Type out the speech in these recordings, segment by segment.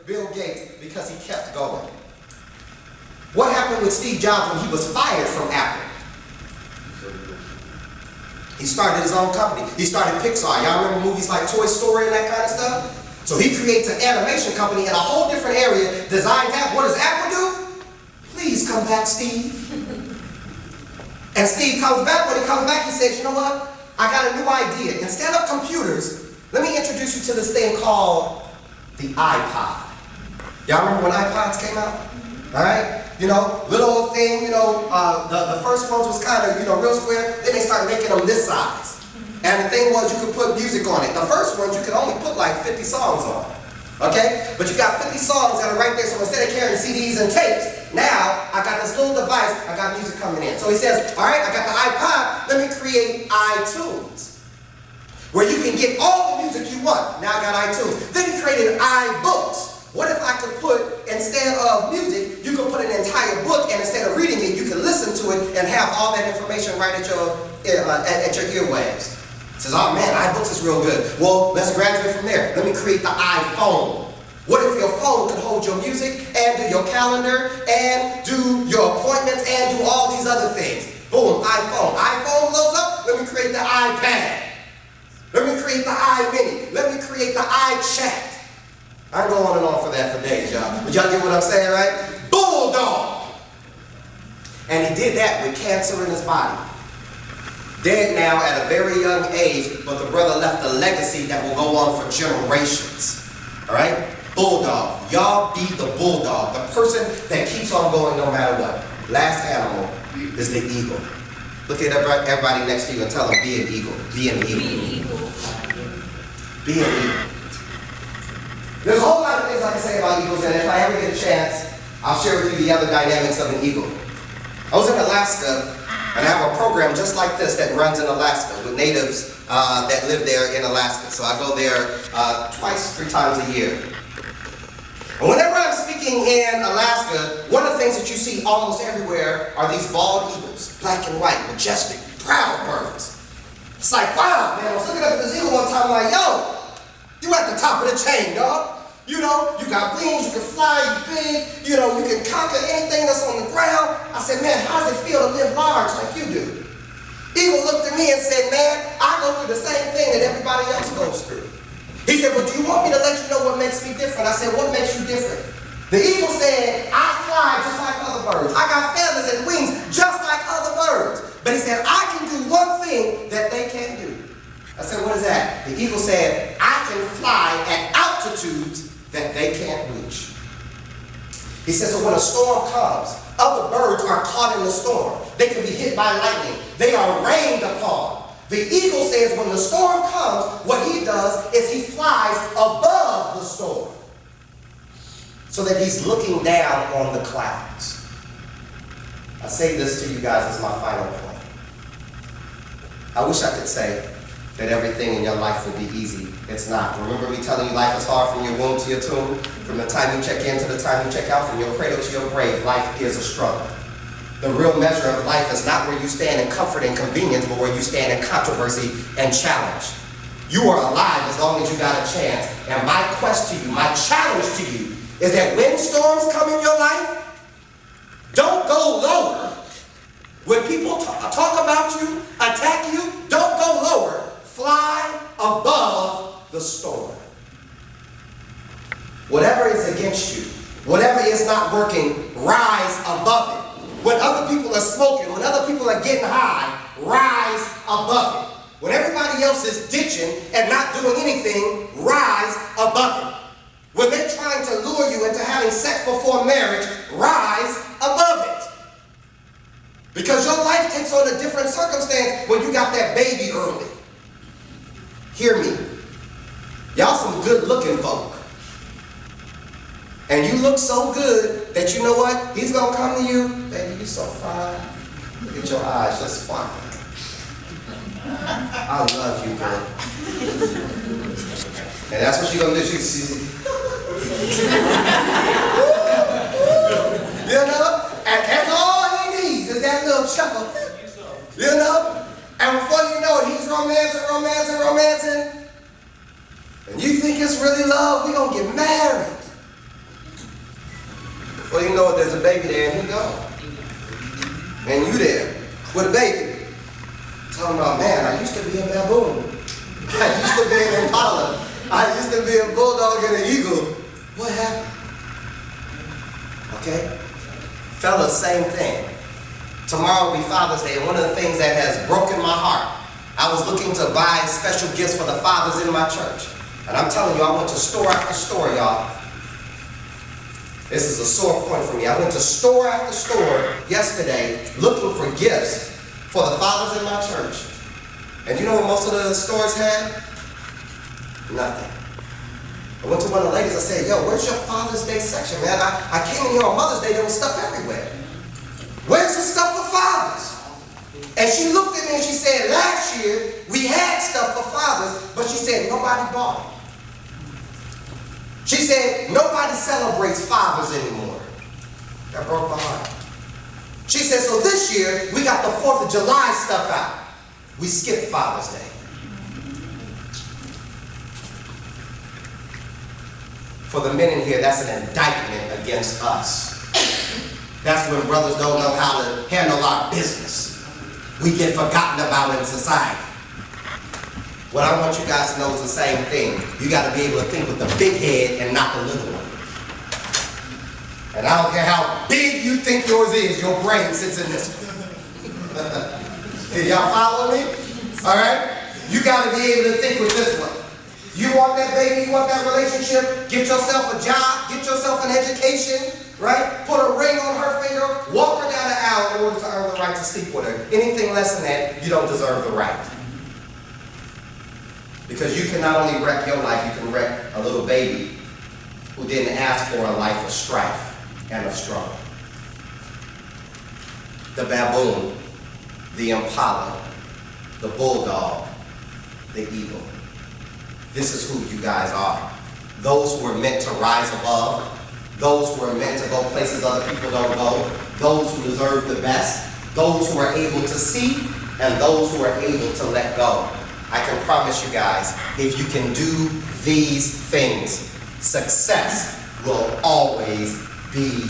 Bill Gates because he kept going. What happened with Steve Jobs when he was fired from Apple? He started his own company. He started Pixar. Y'all remember movies like Toy Story and that kind of stuff? So he creates an animation company in a whole different area designed that. What does Apple do? Please come back, Steve. And Steve comes back. When he comes back, he says, you know what? I got a new idea. Instead of computers, let me introduce you to this thing called the iPod. Y'all remember when iPods came out? All right? You know, little old thing, you know, the first ones was kind of, you know, real square. Then they started making them this size. And the thing was you could put music on it. The first ones you could only put like 50 songs on. Okay? But you got 50 songs that are right there. So instead of carrying CDs and tapes, now I got this little device, I got music coming in. So he says, all right, I got the iPod, let me create iTunes, where you can get all the music you want. Now I got iTunes. Then he created iBooks. What if I could put, instead of music, you could put an entire book, and instead of reading it, you can listen to it and have all that information right at your earwaves. He says, oh man, iBooks is real good. Well, let's graduate from there. Let me create the iPhone. What if your phone could hold your music and do your calendar and do your appointments and do all these other things? Boom, iPhone. iPhone blows up, let me create the iPad. Let me create the iMini. Let me create the iChat. I can go on and on for that for days, y'all. But y'all get what I'm saying, right? Bulldog. And he did that with cancer in his body. Dead now at a very young age, but the brother left a legacy that will go on for generations. All right? Bulldog. Y'all be the bulldog. The person that keeps on going no matter what. Last animal is the eagle. Look at everybody next to you and tell them, be an eagle. Be an eagle. Be an eagle. Be an eagle. There's a whole lot of things I can say about eagles, and if I ever get a chance, I'll share with you the other dynamics of an eagle. I was in Alaska, and I have a program just like this that runs in Alaska with natives that live there in Alaska. So I go there twice, 3 times a year. And whenever I'm speaking in Alaska, one of the things that you see almost everywhere are these bald eagles, black and white, majestic, proud birds. It's like, wow, man, I was looking up at this eagle one time, like, yo, you at the top of the chain, dog. You know, you got wings, you can fly, you big, you know, you can conquer anything that's on the ground. I said, man, how does it feel to live large like you do? Eagle looked at me and said, man, I go through the same thing that everybody else goes through. He said, well, do you want me to let you know what makes me different? I said, what makes you different? The eagle said, I fly just like other birds. I got feathers and wings just like other birds. But he said, I can do one thing that they can't do. I said, what is that? The eagle said, I can fly at altitudes that they can't reach. He says, so when a storm comes, other birds are caught in the storm. They can be hit by lightning. They are rained upon. The eagle says when the storm comes, what he does is he flies above the storm so that he's looking down on the clouds. I say this to you guys as my final point. I wish I could say that everything in your life will be easy. It's not. Remember me telling you life is hard from your womb to your tomb? From the time you check in to the time you check out, from your cradle to your grave, life is a struggle. The real measure of life is not where you stand in comfort and convenience, but where you stand in controversy and challenge. You are alive as long as you got a chance. And my quest to you, my challenge to you, is that when storms come in your life, don't go lower. When people talk about you, attack you, don't go lower. Fly above the storm. Whatever is against you, whatever is not working, rise above it. When other people are smoking, when other people are getting high, rise above it. When everybody else is ditching and not doing anything, rise above it. When they're trying to lure you into having sex before marriage, rise above it. Because your life takes on a different circumstance when you got that baby early. Hear me. Y'all some good looking folk. And you look so good that you know what? He's going to come to you. Baby, you so fine. Look at your eyes, just sparkling. I love you, girl. And that's what you're going to do. You know? And that's all he needs is that little chuckle. You know? And before you know it, he's romancing. And you think it's really love? We're going to get married. Well, you know, there's a baby there and he gone. And you there with a baby. Talking about, man, I used to be a baboon. I used to be an impala. I used to be a bulldog and an eagle. What happened? Okay? Fellas, same thing. Tomorrow will be Father's Day, and one of the things that has broken my heart, I was looking to buy special gifts for the fathers in my church. And I'm telling you, I went to store after store, y'all. This is a sore point for me. I went to store after store yesterday looking for gifts for the fathers in my church. And you know what most of the stores had? Nothing. I went to one of the ladies, I said, yo, where's your Father's Day section, man? I came in here on Mother's Day, there was stuff everywhere. Where's the stuff for fathers? And she looked at me and she said, last year we had stuff for fathers, but she said nobody bought it. She said nobody celebrates fathers anymore. That broke my heart. She said, so this year we got the 4th of July stuff out. We skipped Father's Day. For the men in here, that's an indictment against us. That's when brothers don't know how to handle our business. We get forgotten about in society. What I want you guys to know is the same thing. You got to be able to think with the big head and not the little one. And I don't care how big you think yours is, your brain sits in this one. Y'all follow me? All right? You got to be able to think with this one. You want that baby, you want that relationship, get yourself a job, get yourself an education, right? Put a ring on her finger, walk her down the aisle in order to earn the right to sleep with her. Anything less than that, you don't deserve the right. Because you can not only wreck your life, you can wreck a little baby who didn't ask for a life of strife and of struggle. The baboon, the impala, the bulldog, the eagle. This is who you guys are. Those who are meant to rise above, those who are meant to go places other people don't go, those who deserve the best, those who are able to see, and those who are able to let go. I can promise you guys, if you can do these things, success will always be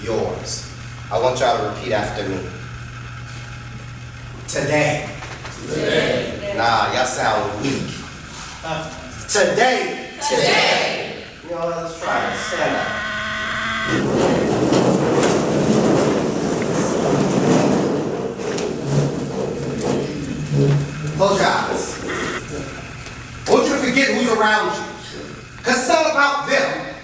yours. I want y'all to repeat after me. Today. Nah, y'all sound weak. Today. You know what, let's try it. Stand up. Close your eyes. I want you to forget who's around you. Because it's not about them.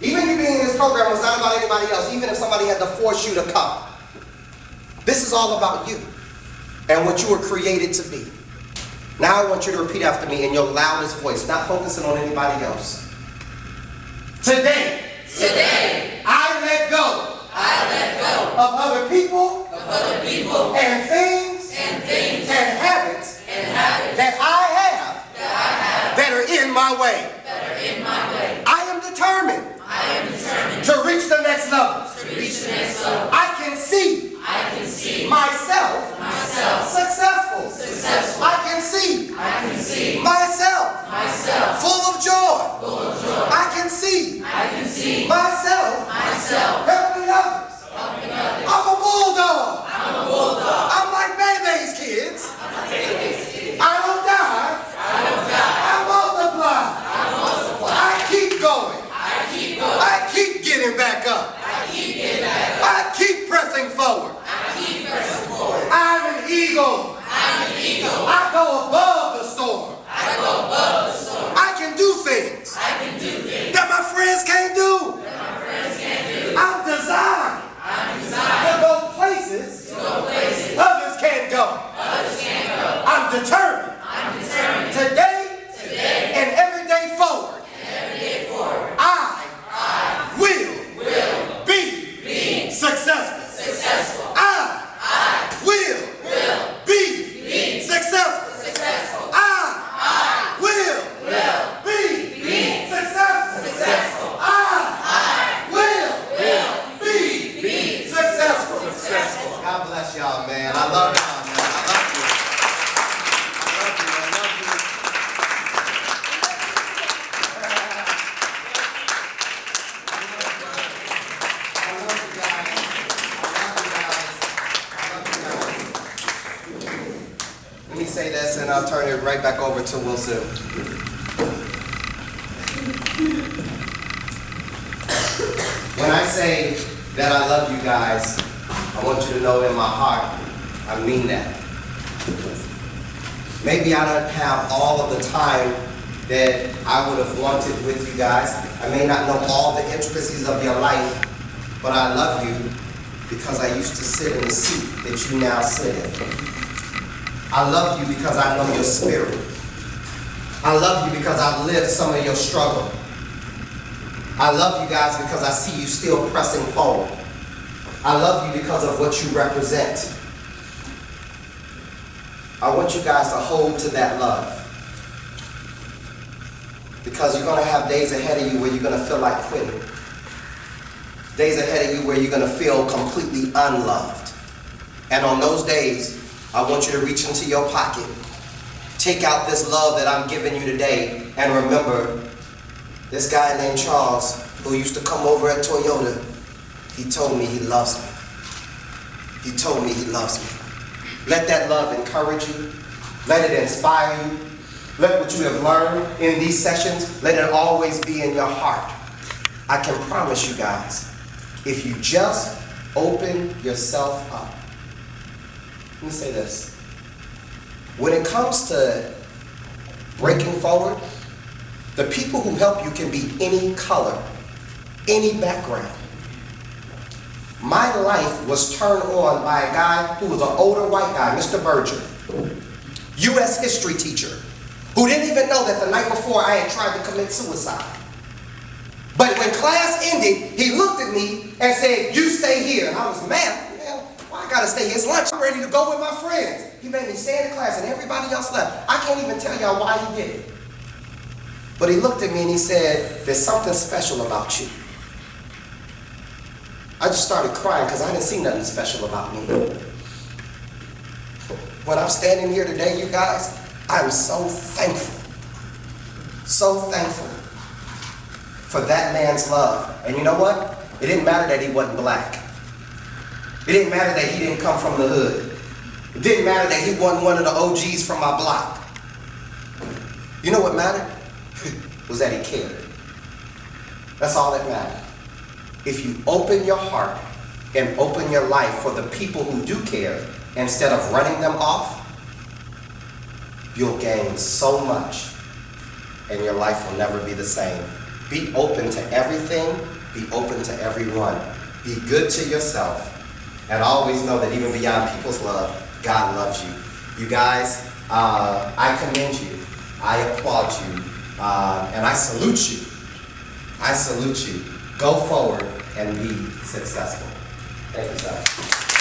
Even you being in this program was not about anybody else, even if somebody had to force you to come. This is all about you and what you were created to be. Now I want you to repeat after me in your loudest voice, not focusing on anybody else. Today, I let go of other people and things and habits that I have that are in my way. I am determined to reach the next level. I can see myself successful. I can see myself full of joy. I can see myself helping others. I'm a bulldog. I'm like Bebe's kids. I don't die. I multiply. I keep going. I keep getting back up. I keep pressing forward. I'm an eagle. I go above the storm. I can do things that my friends can't do. right back over to Will Zoom. When I say that I love you guys, I want you to know in my heart, I mean that. Maybe I don't have all of the time that I would have wanted with you guys. I may not know all the intricacies of your life, but I love you because I used to sit in the seat that you now sit in. I love you because I know your spirit. I love you because I've lived some of your struggle. I love you guys because I see you still pressing forward. I love you because of what you represent. I want you guys to hold to that love. Because you're going to have days ahead of you where you're going to feel like quitting. Days ahead of you where you're going to feel completely unloved. And on those days, I want you to reach into your pocket, take out this love that I'm giving you today, and remember, this guy named Charles, who used to come over at Toyota, he told me he loves me. He told me he loves me. Let that love encourage you. Let it inspire you. Let what you have learned in these sessions, let it always be in your heart. I can promise you guys, if you just open yourself up. Let me say this. When it comes to breaking forward, the people who help you can be any color, any background. My life was turned on by a guy who was an older white guy, Mr. Berger, U.S. history teacher, who didn't even know that the night before I had tried to commit suicide. But when class ended, he looked at me and said, "You stay here." And I was mad. Man, why I gotta stay here? It's lunch. I'm ready to go with my friends. He made me stay in the class and everybody else left. I can't even tell y'all why he did it. But he looked at me and he said, "There's something special about you." I just started crying because I didn't see nothing special about me. When I'm standing here today, you guys, I'm so thankful for that man's love. And you know what? It didn't matter that he wasn't black. It didn't matter that he didn't come from the hood. It didn't matter that he wasn't one of the OGs from my block. You know what mattered? Was that he cared. That's all that mattered. If you open your heart and open your life for the people who do care, instead of running them off, you'll gain so much and your life will never be the same. Be open to everything. Be open to everyone. Be good to yourself. And always know that even beyond people's love, God loves you. You guys, I commend you. I applaud you. And I salute you. I salute you. Go forward and be successful. Thank you, sir.